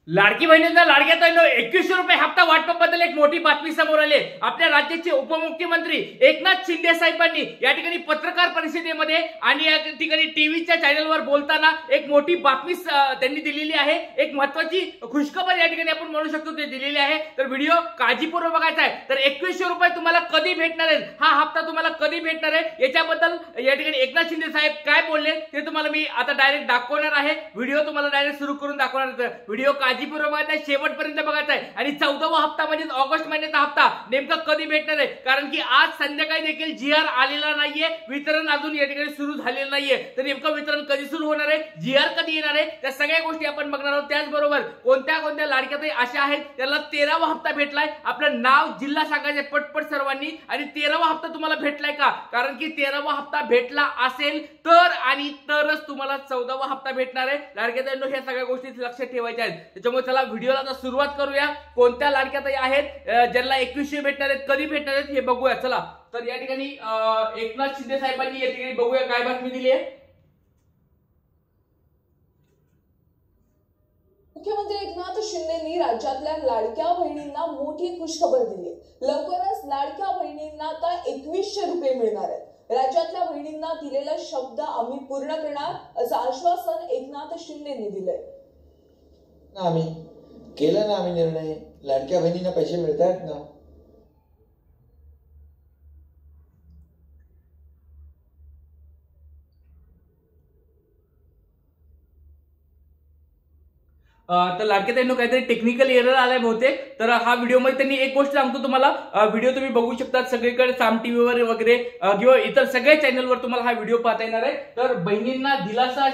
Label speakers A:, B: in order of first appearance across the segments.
A: लाडकी बहिणींना लाडक्या ताईंनो 2100 रुपये हप्ता वाटपाबद्दल एक मोठी बातमी समोर आली। आपल्या राज्याचे उपमुख्यमंत्री एकनाथ शिंदे साहेबांनी या ठिकाणी पत्रकार परिषदेमध्ये आणि या ठिकाणी टीव्हीच्या चॅनलवर बोलताना एक मोठी बातमी त्यांनी दिलेली आहे। एक महत्त्वाची खुशखबर या ठिकाणी आपण म्हणू शकतो ते दिलेली आहे। तर व्हिडिओ काळजीपूर्वक बघायचा आहे। तर 2100 रुपये तुम्हाला कधी भेटणार आहेत, हा हप्ता तुम्हाला कधी भेटणार आहे याच्याबद्दल या ठिकाणी एकनाथ शिंदे साहेब काय बोलले ते तुम्हाला मी आता डायरेक्ट दाखवणार आहे। व्हिडिओ तुम्हाला डायरेक्ट सुरू करून दाखवणार आहे। व्हिडिओ काळजीपूर्वक बघायचा, शेवटपर्यंत बघायचा आहे। आणि 14वा हप्ता म्हणजे ऑगस्ट महिन्याचा हप्ता नेमका कधी भेटणार आहे, कारण की आज संध्याकाळी देखील जीआर आलेला नाहीये, वितरण अजून या ठिकाणी सुरू झालेलं नाहीये। तर नेमकं वितरण कधी सुरू होणार आहे, जीआर कधी येणार आहे, त्या सगळ्या गोष्टी आपण बघणार आहोत। त्याचबरोबर कोणत्या कोणत्या लाडक्या ताई अशा आहेत त्याला 13वा हप्ता भेटलाय, आपलं नाव जिल्हा सांगायचे पटपट सर्वांनी। आणि 13वा हप्ता तुम्हाला भेटलाय का, कारण की 13वा हप्ता भेटला असेल तर आणि तरच तुम्हाला 14वा हप्ता भेटणार आहे। लाडक्या ताईंनो ह्या सगळ्या गोष्टी लक्षात ठेवायच्या आहेत। त्याच्यामुळे चला व्हिडिओला आता सुरुवात करूया। कोणत्या लाडक्या ताई आहेत ज्यांना 2100 भेटणार आहेत, कधी भेटणार आहेत हे बघूया चला। तर या ठिकाणी एकनाथ शिंदे साहेबांनी या ठिकाणी बघूया काय बातमी दिली आहे।
B: मुख्यमंत्री एकनाथ शिंदेंनी राज्यातल्या लाडक्या बहिणींना मोठी खुशखबर दिली आहे। लवकरच लाडक्या बहिणींना आता 2100 रुपये मिळणार आहेत। राज्यातल्या बहिणींना दिलेला शब्द आम्ही पूर्ण करणार असं आश्वासन एकनाथ शिंदेंनी दिलंय।
C: आम्ही केलं ना, आम्ही निर्णय लाडक्या बहिणींना पैसे मिळतात ना।
A: तर लाडक्या ताईंनो काहीतरी टेक्निकल एरर आलाय बहुतेक। तर हा व्हिडिओ मध्ये त्यांनी एक गोष्ट सांगतो तुम्हाला, व्हिडिओ तुम्ही बघू शकता सगळीकडे साम टीव्हीवर वगैरे किंवा इतर सगळ्या चॅनलवर तुम्हाला हा व्हिडिओ पाहता येणार आहे। तर बहिणींना दिलासा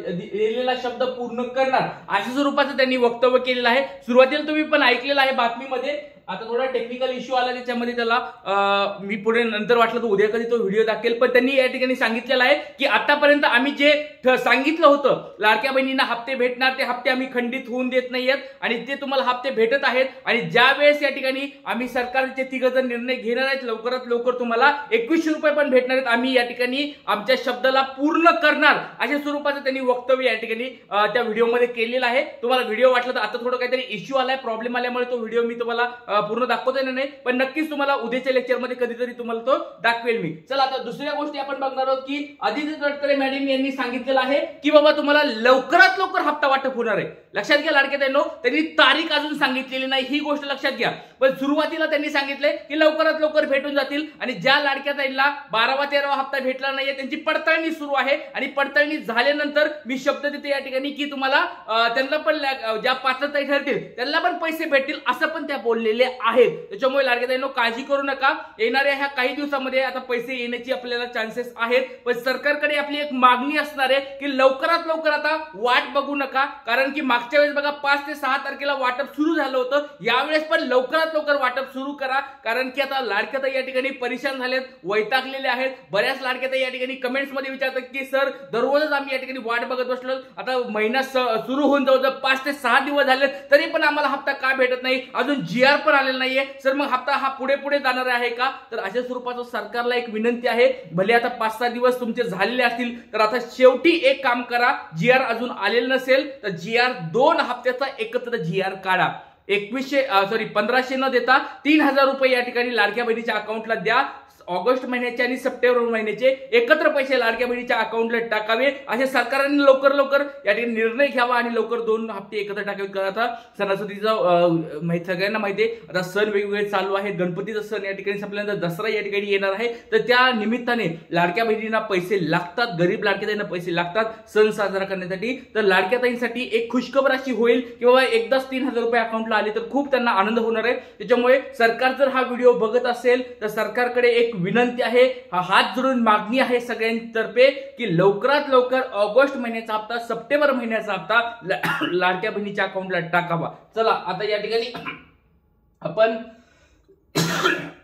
A: दिलेला शब्द पूर्ण करणार अशा स्वरूपाचं त्यांनी वक्तव्य केलेलं आहे। सुरुवातीला तुम्ही पण ऐकलेलं आहे बातमीमध्ये। आता थोडा टेक्निकल इश्यू आला त्याच्यामध्ये, त्याला मी पुढे नंतर वाटलं तर उद्या कधी तो व्हिडिओ दाखवेल। पण त्यांनी या ठिकाणी सांगितलेलं आहे की आतापर्यंत आम्ही जे सांगितलं होतं लाडक्या बहिणींना हप्ते भेटणार, ते हप्ते आम्ही खंडित होऊन देत नाहीयेत आणि ते तुम्हाला हप्ते भेटत आहेत। आणि ज्या वेळेस या ठिकाणी आम्ही सरकारचे तिघजण निर्णय घेणार आहेत, लवकरात लवकर तुम्हाला 2100 रुपये पण भेटणार आहेत। आम्ही या ठिकाणी आमच्या शब्दाला पूर्ण करणार अशा स्वरूपाचं त्यांनी वक्तव्य या ठिकाणी त्या व्हिडिओमध्ये केलेलं आहे। तुम्हाला व्हिडिओ वाटलं तर आता थोडं काहीतरी इश्यू आलाय, प्रॉब्लेम आल्यामुळे तो व्हिडिओ मी तुम्हाला पूर्ण दाखवता येणार नाही, पण नक्कीच तुम्हाला उद्याच्या लेक्चर मध्ये कधीतरी तुम्हाला तो दाखवेल मी। चला आता दुसऱ्या गोष्टी आपण बघणार आहोत की आदित्य तटकरे मॅडम यांनी सांगितलेलं आहे की बाबा तुम्हाला लवकरात लवकर हप्ता वाटप होणार आहे। लक्षात घ्या लाडक्या ताईंनो, त्यांनी तारीख अजून सांगितलेली नाही, ही गोष्ट लक्षात घ्या। पण सुरुवातीला त्यांनी सांगितले की लवकरात लवकर भेटून जातील। आणि ज्या लाडक्या ताईंना 12वा 13वा हप्ता भेटला नाहीये त्यांची पडताळणी सुरू आहे आणि पडताळणी झाल्यानंतर मी शब्द देते या ठिकाणी की तुम्हाला त्यांना पण ज्या पात्रता ठरतील त्यांना पण पैसे भेटतील असं पण त्या बोललेले आहेत। त्याच्यामुळे लाडक्या ताईंनो काळजी करू नका, येणाऱ्या ह्या काही दिवसांमध्ये आता पैसे येण्याची आपल्याला चान्सेस आहेत। पण सरकारकडे आपली एक मागणी असणार आहे की लवकरात लवकर आता वाट बघू नका, कारण की मागच्या वेळेस बघा 5 ते 6 तारखेला वाटप सुरू झालं होतं, यावेळेस पण लवकरात लवकर वाटप सुरू करा। कारण की आता लाडक्या ताई या ठिकाणी परेशान झालेत, वैतागलेले आहेत। बऱ्याच लाडक्या ताई या ठिकाणी कमेंट्स मध्ये विचारतात की सर दररोजच आम्ही या ठिकाणी वाट बघत बसलो, आता महिना सुरू होऊन जवळ 5 ते 6 दिवस झाले तरी पण आम्हाला हप्ता का भेटत नाही, अजून जीआर पण आलेला नाहीये सर, मग हप्ता हा पुढे पुढे जाणार आहे का। तर अशा स्वरूपाचं सरकारला एक विनंती आहे, भले आता 5-6 दिवस तुमचे झालेले असतील तर आता शेवटी एक काम करा, जीआर अजून आलेलं नसेल तर जीआर 2 हप्त्याचा एकत्र जीआर काढा। 1500 न देता 3000 रुपये या ठिकाणी लाडक्या बहिणीच्या अकाउंटला द्या। ऑगस्ट महिन्याचे आणि सप्टेंबर महिन्याचे एकत्र पैसे लाडक्या बहिणीच्या अकाउंटला टाकावे असे सरकारने लवकर लवकर या ठिकाणी निर्णय घ्यावा आणि लवकर 2 हप्ते एकत्र टाकावे। आता सणासुदीचा सगळ्यांना माहिती आहे, आता सण वेगवेगळे चालू आहेत, गणपतीचा सण या ठिकाणी संपल्यानंतर दसरा या ठिकाणी येणार आहे। तर त्या निमित्ताने लाडक्या बहिणींना पैसे लागतात, गरीब लाडक्या ताईंना पैसे लागतात सण साजरा करण्यासाठी। तर लाडक्या ताईंसाठी एक खुशखबर अशी होईल की बाबा एकदाच 3000 रुपये अकाउंटला आले तर खूप त्यांना आनंद होणार आहे। त्याच्यामुळे सरकार जर हा व्हिडिओ बघत असेल तर सरकारकडे एक विनंती आहे, हात जोडून मागणी आहे सगळ्यांतर्फे की लवकरात लवकर ऑगस्ट महिन्याचा हप्ता, सप्टेंबर महिन्याचा हप्ता लाडक्या बहिणीच्या अकाउंटला टाकावा। चला आता या ठिकाणी आपण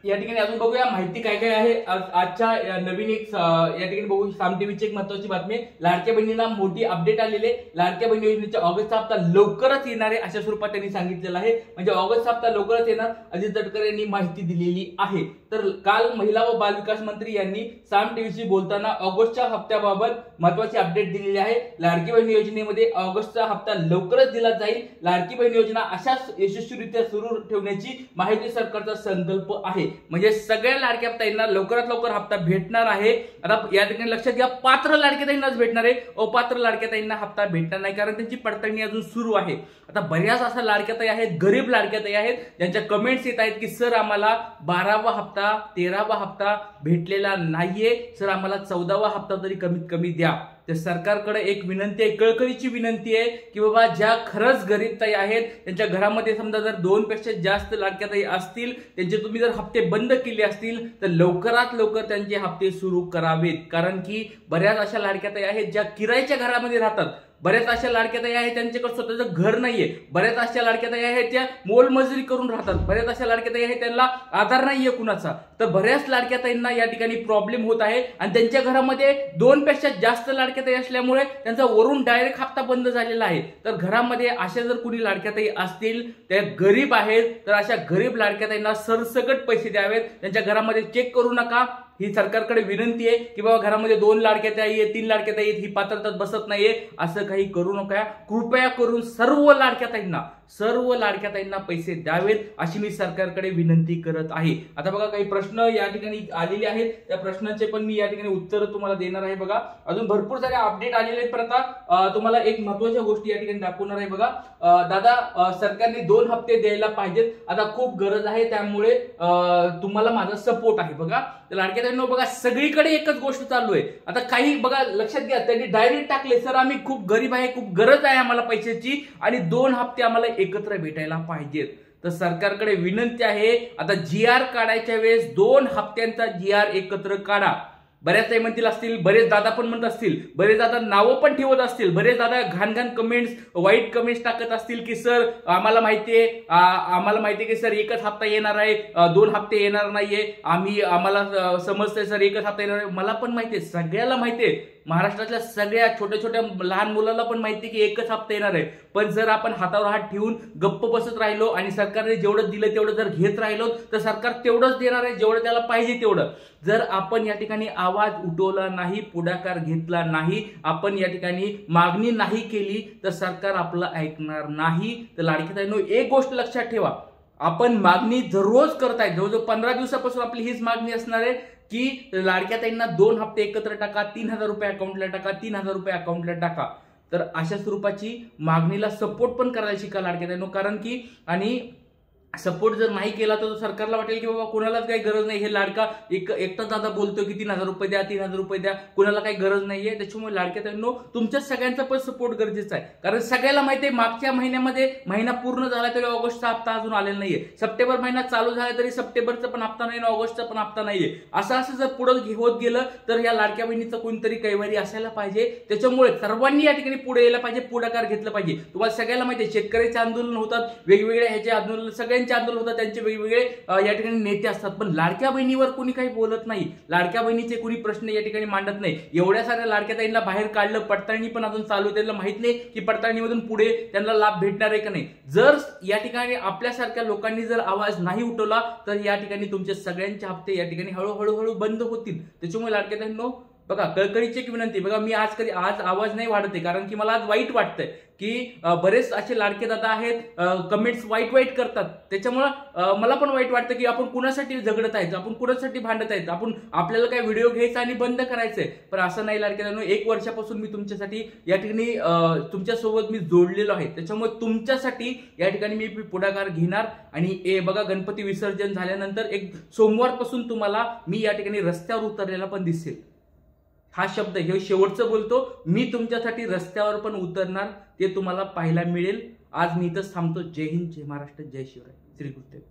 A: या ठिकाणी अजून बघूया माहिती काय काय आहे आजच्या नवीन एक या ठिकाणी बघू साम टीव्हीची एक महत्त्वाची बातमी आहे. लाडक्या बहिणीला मोठी अपडेट आलेली आहे. लाडक्या बहिणी योजनेचा ऑगस्टचा हप्ता लवकरच येणार आहे अशा स्वरूपात त्यांनी सांगितलेलं आहे. म्हणजे ऑगस्टचा हप्ता लवकरच येणार अजित तटकरे यांनी माहिती दिलेली आहे. तर काल महिला व बालविकास मंत्री यांनी साम टीव्हीशी बोलताना ऑगस्टच्या हप्त्याबाबत महत्त्वाची अपडेट दिलेली आहे. लाडकी बहिणी योजनेमध्ये ऑगस्टचा हप्ता लवकरच दिला जाईल. लाडकी बहिणी योजना अशाच यशस्वीरित्या सुरू ठेवण्याची महायुती सरकारचा संकल्प आहे. म्हणजे सगळ्या लाडक्या ताईंना लवकरात लवकर हप्ता भेटणार आहे. आता या ठिकाणी लक्षात घ्या, पात्र लाडक्या ताईंनाच भेटणार आहे, अपात्र लाडक्या ताईंना हप्ता भेटणार नाही, कारण त्यांची पडताळणी अजून सुरू आहे. आता बऱ्याच अशा लाडक्या ताई आहेत, गरीब लाडक्या ताई आहेत, ज्यांच्या कमेंट्स येत आहेत की सर आम्हाला 12वा हप्ता 13वा हप्ता भेटलेला नाहीये, सर आम्हाला 14वा हप्ता तरी कमीत कमी द्या. तर सरकारकडे एक विनंती आहे, कळकळीची विनंती आहे की बाबा ज्या खरंच गरीब ताई आहेत, त्यांच्या घरामध्ये समजा जर 2 पेक्षा जास्त लाडक्या ताई असतील, त्यांचे तुम्ही जर हप्ते बंद केले असतील तर लवकरात लवकर त्यांचे हप्ते सुरू करावेत. कारण की बऱ्याच अशा लाडक्या ताई आहेत ज्या किरायच्या घरामध्ये राहतात, बऱ्याच अशा लाडक्या ताई आहेत त्यांच्याकडे स्वतःचं घर नाहीये, बऱ्याच अशा लाडक्या ताई आहेत त्या मोलमजुरी करून राहतात, बऱ्याच अशा लाडक्या ताई आहेत त्यांना आधार नाहीये कुणाचा. तर बऱ्याच लाडक्या ताईंना या ठिकाणी प्रॉब्लेम होत आहे आणि त्यांच्या घरामध्ये 2 पेक्षा जास्त लाडक्या ताई असल्यामुळे त्यांचा वरून डायरेक्ट हप्ता बंद झालेला आहे. तर घरामध्ये अशा जर कुणी लाडक्या ताई असतील, त्या गरीब आहेत, तर अशा गरीब लाडक्या ताईंना सरसकट पैसे द्यावेत. त्यांच्या घरामध्ये चेक करू नका, ही सरकारकडे विनंती आहे की बाबा घरामध्ये 2 लाडक्या ताई आहेत, 3 लाडक्या ताई आहेत, ही पात्रतात बसत नाहीये, असं काही करू नका. कृपया करून सर्व लाडक्या ताईंना पैसे द्यावेत अशी मी सरकारकडे विनंती करत आहे. आता बघा काही प्रश्न या ठिकाणी आलेले आहेत, त्या प्रश्नांचे पण मी या ठिकाणी उत्तर तुम्हाला देणार आहे. बघा अजून भरपूर सारे अपडेट आलेले आहेत. पण आता तुम्हाला एक महत्त्वाच्या गोष्टी या ठिकाणी दाखवणार आहे. बघा दादा सरकारने 2 हप्ते द्यायला पाहिजेत, आता खूप गरज आहे, त्यामुळे तुम्हाला माझा सपोर्ट आहे. बघा लाडक्या ताईंनो, बघा सगळीकडे एकच गोष्ट चालू आहे. आता काही बघा लक्षात घ्या, त्यांनी डायरेक्ट टाकले सर आम्ही खूप गरीब आहे, खूप गरज आहे आम्हाला पैशाची आणि 2 हप्ते आम्हाला एकत्र भेटायला पाहिजेत. तर सरकारकडे विनंती आहे, आता GR काढायच्या वेळेस 2 हप्त्यांचा GR एकत्र काढा. बऱ्याच ताई म्हणतील असतील, बरेच दादा पण म्हणत असतील, बरेच दादा नावं पण ठेवत असतील, बरेच दादा घाण कमेंट्स वाईट कमेंट्स टाकत असतील की सर आम्हाला माहितीये की सर एकच हप्ता येणार आहे, 2 हप्ते येणार नाहीये, आम्हाला समजतंय सर एकच हप्ता येणार आहे. मला पण माहितीये, सगळ्याला माहितीये, महाराष्ट्रातल्या सगळ्या छोट्या छोट्या लहान मुलांना पण माहिती की एकच हप्ता येणार आहे. पण जर आपण हातावर हात ठेवून गप्प बसत राहिलो आणि सरकारने जेवढं दिलं तेवढं जर घेत राहिलो तर सरकार तेवढंच देणार आहे जेवढं त्याला पाहिजे तेवढं. जर आपण या ठिकाणी आवाज उठवला नाही, पुढाकार घेतला नाही, आपण या ठिकाणी मागणी नाही केली तर सरकार आपलं ऐकणार नाही. तर लाडकी ताईंनो, एक गोष्ट लक्षात ठेवा, आपण मागणी दररोज करताय, जवळजवळ 15 दिवसापासून आपली हीच मागणी असणार आहे की लाडक्या ताईंना 2 हप्ते एकत्र टाका, 3000 रुपये अकाउंटला टाका, 3000 रुपये अकाउंटला टाका. तर अशा स्वरूपाची मागणीला सपोर्ट पण करायला शिका लाडक्या ताईंनो. कारण की आणि सपोर्ट जर नाही केला तर सरकारला वाटेल की बाबा कुणालाच काही गरज नाही, हे लाडका एकटा दादा बोलतो की 3000 रुपये द्या, 3000 रुपये द्या, कुणाला काही गरज नाहीये. त्याच्यामुळे लाडक्या ताईंनो, तुमच्या सगळ्यांचा पण सपोर्ट गरजेचा आहे. कारण सगळ्याला माहिती आहे मागच्या महिन्यामध्ये महिना पूर्ण झाला तरी ऑगस्टचा हप्ता अजून आलेला नाहीये, सप्टेंबर महिना चालू झाला तरी सप्टेंबरचा पण हप्ता नाही, ऑगस्टचा पण हप्ता नाहीये. असं जर पुढे होत गेलं तर या लाडक्या बहिणीचं कोणतरी कैवारी असायला पाहिजे. त्याच्यामुळे सर्वांनी या ठिकाणी पुढे यायला पाहिजे, पुढाकार घेतला पाहिजे. तुम्हाला सगळ्याला माहिती आहे शेतकऱ्याचे आंदोलन होतात, वेगवेगळे ह्याचे आंदोलन, सगळ्यांचे आंदोलन होतात, त्यांचे वेगवेगळे या ठिकाणी नेते असतात, पण लाडक्या बहिणीवर कोणी काही बोलत नाही, लाडक्या बहिणीचे कोणी प्रश्न या ठिकाणी मांडत नाही. एवढ्या साऱ्या लाडक्या ताईंना बाहेर काढलं, पडताळणी पण अजून चालू आहे, त्यांना माहित नाही की पडताळणीमधून पुढे त्यांना लाभ भेटणार आहे का नाही. जर या ठिकाणी आपल्यासारख्या लोकांनी जर आवाज नाही उठवला तर या ठिकाणी तुमचे सगळ्यांचे हप्ते या ठिकाणी हळूहळू बंद होतील. त्याच्यामुळे लाडक्या ताईंनो, बघा कळकळीची एक विनंती, बघा मी आज आवाज नाही वाढते कारण की मला आज वाईट वाटतंय की बरेच असे लाडके दादा आहेत, कमेंट्स वाईट करतात. त्याच्यामुळं मला पण वाईट वाटतं की आपण कुणासाठी झगडत आहेत, आपण कुणासाठी भांडत आहेत, आपल्याला काय व्हिडिओ घ्यायचा आणि बंद करायचंय. पण असं नाही लाडक्यांनो, 1 वर्षापासून मी तुमच्यासाठी या ठिकाणी तुमच्यासोबत मी जोडलेलो आहे. त्याच्यामुळे तुमच्यासाठी या ठिकाणी मी पुढाकार घेणार. आणि बघा गणपती विसर्जन झाल्यानंतर एक सोमवारपासून तुम्हाला मी या ठिकाणी रस्त्यावर उतरलेला पण दिसेल. हा शब्द हे शेवटचं बोलतो, मी तुमच्यासाठी रस्त्यावर पण उतरणार, ते तुम्हाला पाहायला मिळेल. आज मी इथंच थांबतो. जय हिंद, जय महाराष्ट्र, जय शिवराय, श्री गुरुदेव.